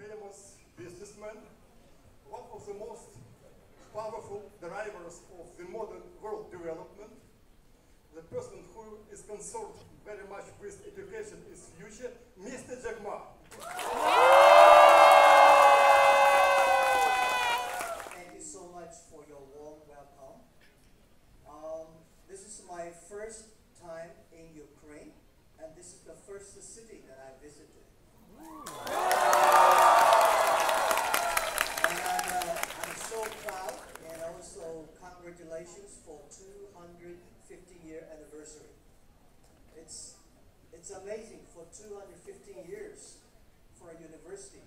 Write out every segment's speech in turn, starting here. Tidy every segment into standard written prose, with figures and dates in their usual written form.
famous businessman, one of the most powerful drivers of the modern world development, the person who is concerned very much with education is future, Mr. Jack Ma. Thank you so much for your warm welcome. This is my first time in Ukraine, and this is the first city that I visited. And I'm so proud, and also congratulations for 250-year anniversary. It's amazing for 215 years for a university.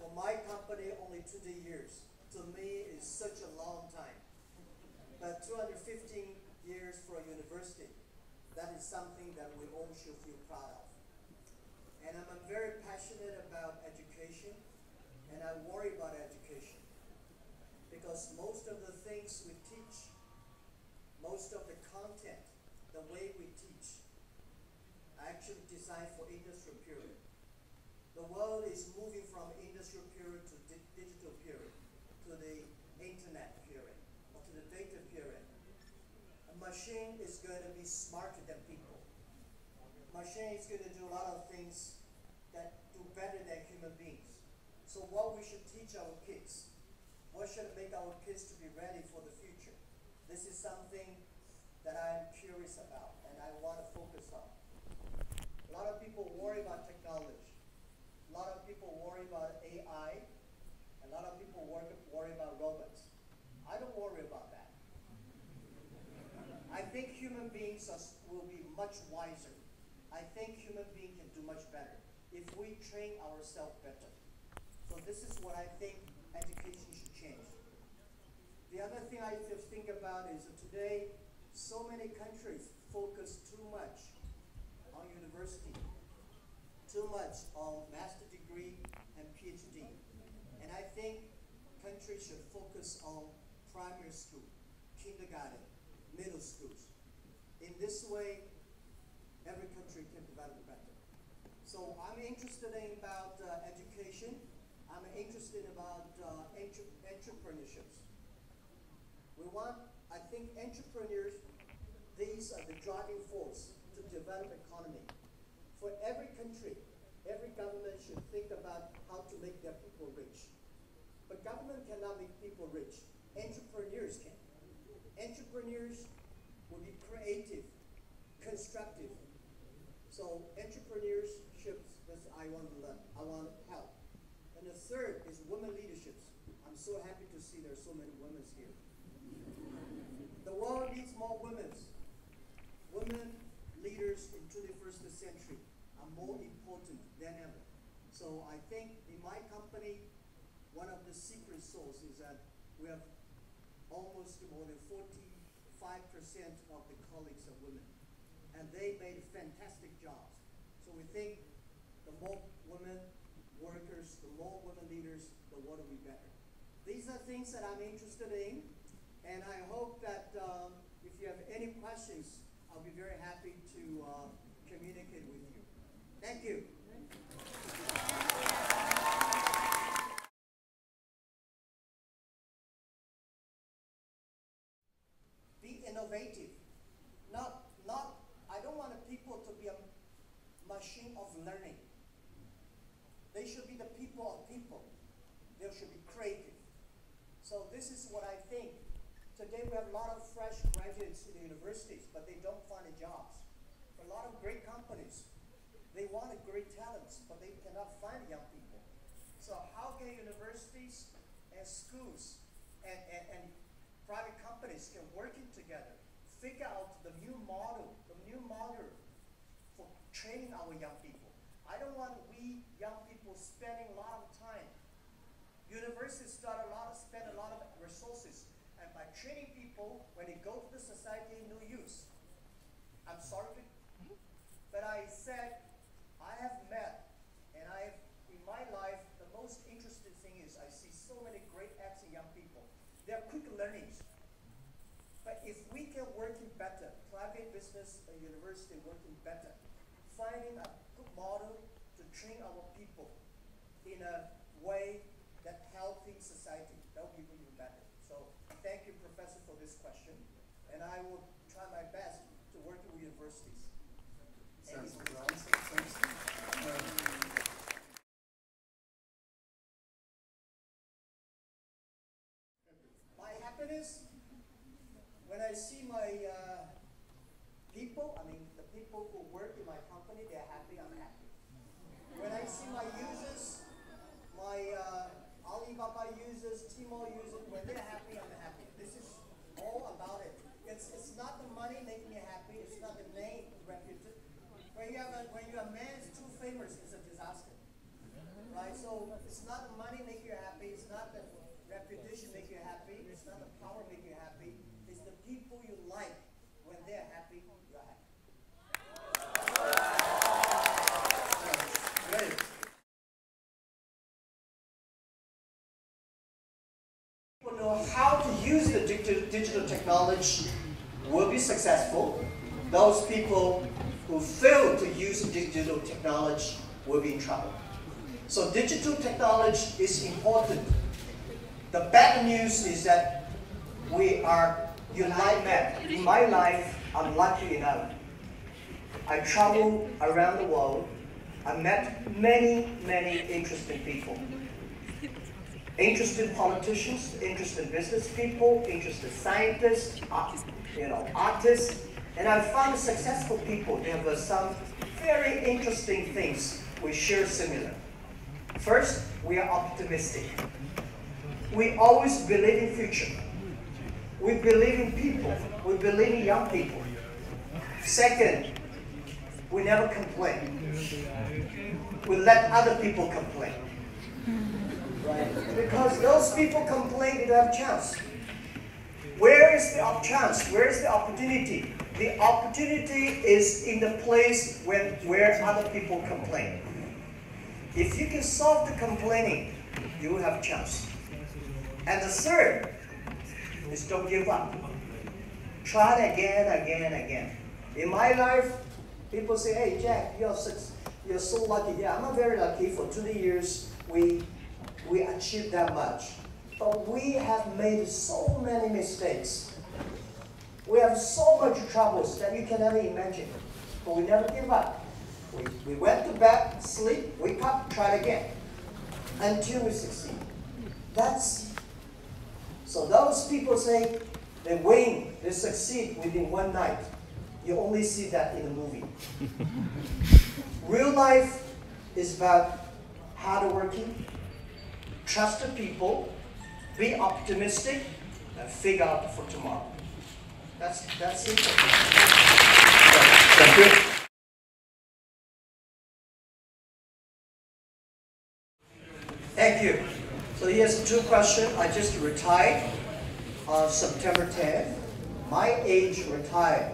For my company, only 2 years. To me, is such a long time. But 215 years for a university, that is something that we all should feel proud of. And I'm very passionate about education, and I worry about education. Because most of the things we teach, most of the content, the way we teach, are actually designed for industrial period. The world is moving from industrial period to digital period, to the internet period, or to the data period. A machine is going to be smarter than people. Machine is going to do a lot of things that do better than human beings. So what we should teach our kids, what should make our kids to be ready for the future? This is something that I'm curious about and I want to focus on. A lot of people worry about technology. A lot of people worry about AI. A lot of people worry about robots. I don't worry about that. I think human beings will be much wiser. I think human beings can do much better if we train ourselves better. So this is what I think education should change. The other thing I just think about is that today, so many countries focus too much on university, too much on master degree and PhD. And I think countries should focus on primary school, kindergarten, middle schools. In this way, every country can develop better. So I'm interested in about education. I'm interested about entrepreneurships. I think entrepreneurs, these are the driving force to develop economy. For every country, every government should think about how to make their people rich. But government cannot make people rich. Entrepreneurs can. Entrepreneurs will be creative, constructive. So entrepreneurships, that's I want to learn, I want to help. And the third is women leaderships. I'm so happy to see there's so many women here. The world needs more women. Women leaders in 21st century are more important than ever. So I think in my company, one of the secret sauce is that we have almost more than 45% of the colleagues are women. And they made fantastic jobs. So we think the more women workers, the more women leaders, the world will be better. These are things that I'm interested in. And I hope that if you have any questions, I'll be very happy to communicate with you. Thank you. Be innovative. I don't want people to be a machine of learning. They should be the people of people. They should be creative. So this is what I think. Today we have a lot of fresh graduates in the universities, but they don't find jobs. A lot of great companies, they want great talents, but they cannot find young people. So how can universities and schools and private companies can working together, figure out the new model for training our young people? I don't want we young people spending a lot of time. Universities spend a lot of resources. And by training people, when they go to the society, no use. I'm sorry, but I said, I have met, and in my life, the most interesting thing is I see so many great acts in young people. They're quick learnings. But if we can work better, private business and university working better, finding a good model to train our people in a way that healthy society. That would be even better. So thank you, Professor, for this question. And I will try my best to work with universities. Thanks. My happiness, when I see my people, I mean the people who work in my company, they're happy, I'm happy. When I see my users, my Alibaba users, Tmall users, when they're happy, I'm happy. This is all about it. It's not the money making me happy, it's not the name, reputation. When you're a man who's too famous, it's a disaster. Right? So it's not the money make you happy, it's not the reputation make you happy, it's not the power make you happy, it's the people you like. When they're happy, you're happy. Great. People know how to use the digital technology will be successful. Those people who fail to use digital technology will be in trouble. So digital technology is important. The bad news is that we are united. In my life, I'm lucky enough. I travel around the world. I met many, many interesting people. Interested politicians, interested business people, interested scientists, artists. And I found successful people. They have some very interesting things we share similar. First, we are optimistic. We always believe in future. We believe in people. We believe in young people. Second, we never complain. We let other people complain. Right? Because those people complain, they don't have chance. Where is the chance? Where is the opportunity? The opportunity is in the place where other people complain. If you can solve the complaining, you will have a chance. And the third is don't give up. Try it again. In my life, people say, hey Jack, you're so lucky. Yeah, I'm not very lucky. For 20 years, we achieved that much. But we have made so many mistakes. We have so much troubles that you can never imagine. But we never give up. We went to bed, sleep, wake up, try it again. Until we succeed. So those people say they win, they succeed within one night. You only see that in a movie. Real life is about hard working, trust the people, be optimistic, and figure out for tomorrow. That's it. Thank you. Thank you. So here's 2 questions. I just retired on September 10th. My age retired.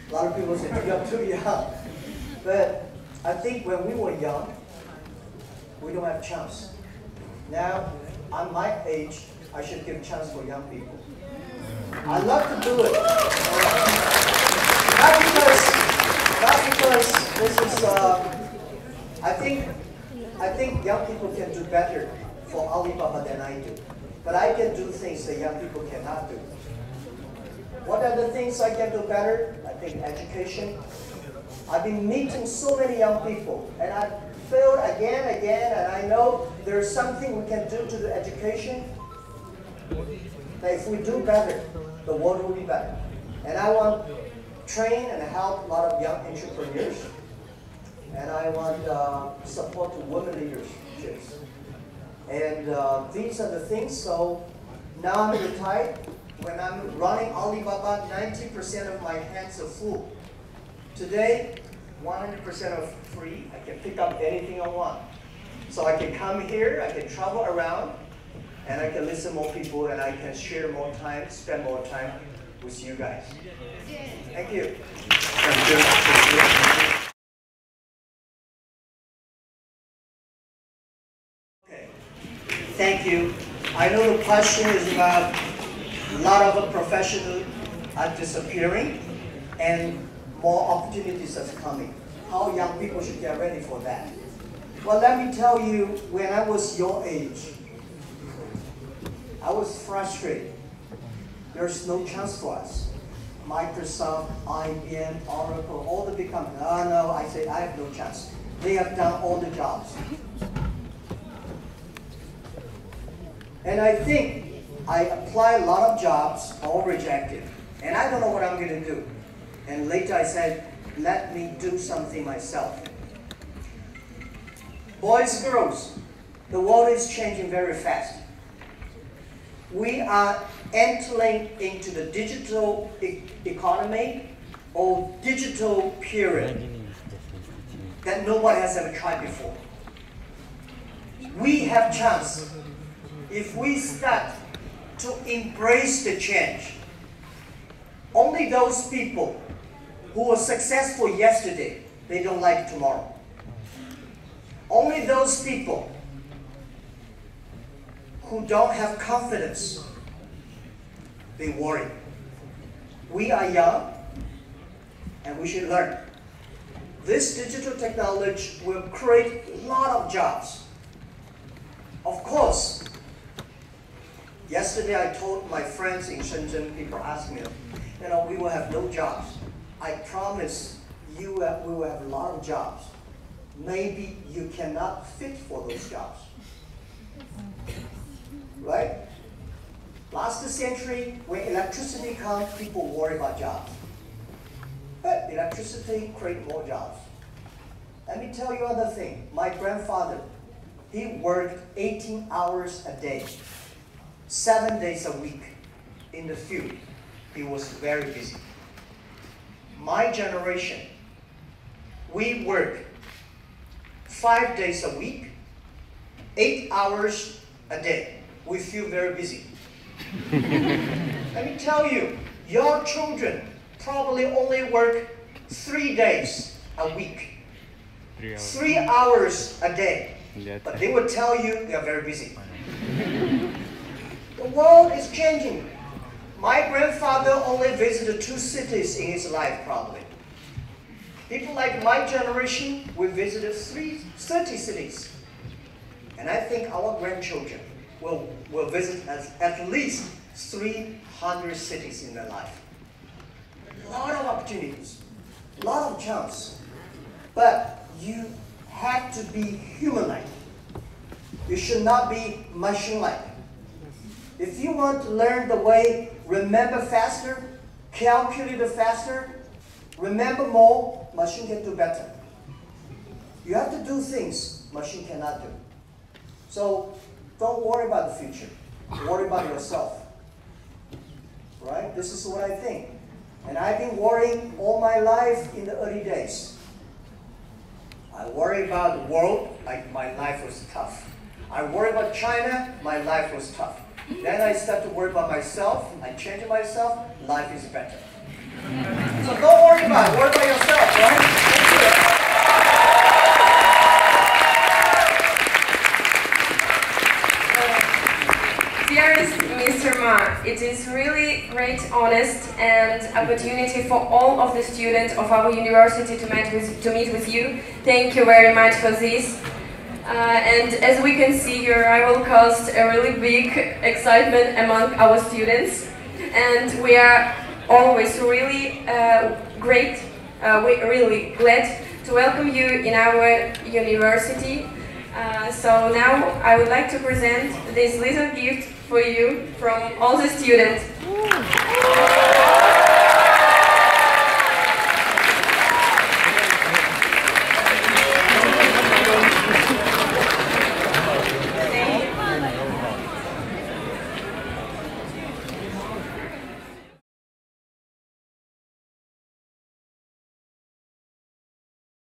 A lot of people say you're too young. But I think when we were young, we don't have a chance. Now, at my age, I should give a chance for young people. I love to do it. Not because this is, I think young people can do better for Alibaba than I do. But I can do things that young people cannot do. What are the things I can do better? I think education. I've been meeting so many young people, and I've failed again, and I know there's something we can do to the education. That if we do better, the world will be better. And I want to train and help a lot of young entrepreneurs. And I want support to women leaderships. And these are the things. So now I'm retired. When I'm running Alibaba, 90% of my hands are full. Today, 100% of free. I can pick up anything I want. So I can come here, I can travel around, and I can listen to more people, and I can share more time, spend more time with you guys. Thank you. Thank you. Okay. Thank you. I know the question is about a lot of professionals are disappearing, and more opportunities are coming. How young people should get ready for that. Well, let me tell you, when I was your age, I was frustrated. There's no chance for us. Microsoft, IBM, Oracle, all the big companies. Oh no, I say I have no chance. They have done all the jobs. And I think I applied a lot of jobs, all rejected. And I don't know what I'm going to do. And later I said, let me do something myself. Boys, girls, the world is changing very fast. We are entering into the digital economy or digital period that nobody has ever tried before. We have chance if we start to embrace the change. Only those people who were successful yesterday, they don't like tomorrow. Only those people who don't have confidence, they worry. We are young and we should learn. This digital technology will create a lot of jobs. Of course, yesterday I told my friends in Shenzhen, people asked me, we will have no jobs. I promise you we will have a lot of jobs. Maybe you cannot fit for those jobs. Right? Last century, when electricity comes, people worry about jobs. But electricity creates more jobs. Let me tell you another thing. My grandfather, he worked 18 hours a day, 7 days a week in the field. He was very busy. My generation, we work 5 days a week, 8 hours a day. We feel very busy. Let me tell you, your children probably only work 3 days a week, 3 hours a day. But they will tell you they are very busy. The world is changing. My grandfather only visited 2 cities in his life, probably. People like my generation, we visited 30 cities. And I think our grandchildren will visit at least 300 cities in their life. A lot of opportunities, a lot of chance. But you have to be human-like. You should not be machine-like. If you want to learn the way, remember faster, calculate faster, remember more, machine can do better. You have to do things machine cannot do. So don't worry about the future. Worry about yourself. Right? This is what I think. And I've been worrying all my life in the early days. I worry about the world, like my life was tough. I worry about China, my life was tough. Then I start to worry about myself, I change myself, life is better. So don't worry about it, worry about yourself, right? Dearest Mr. Ma, it is really great, honest, and opportunity for all of the students of our university to meet with you. Thank you very much for this. And as we can see, your arrival caused a really big excitement among our students, and we are always really we're really glad to welcome you in our university. So now I would like to present this little gift for you from all the students.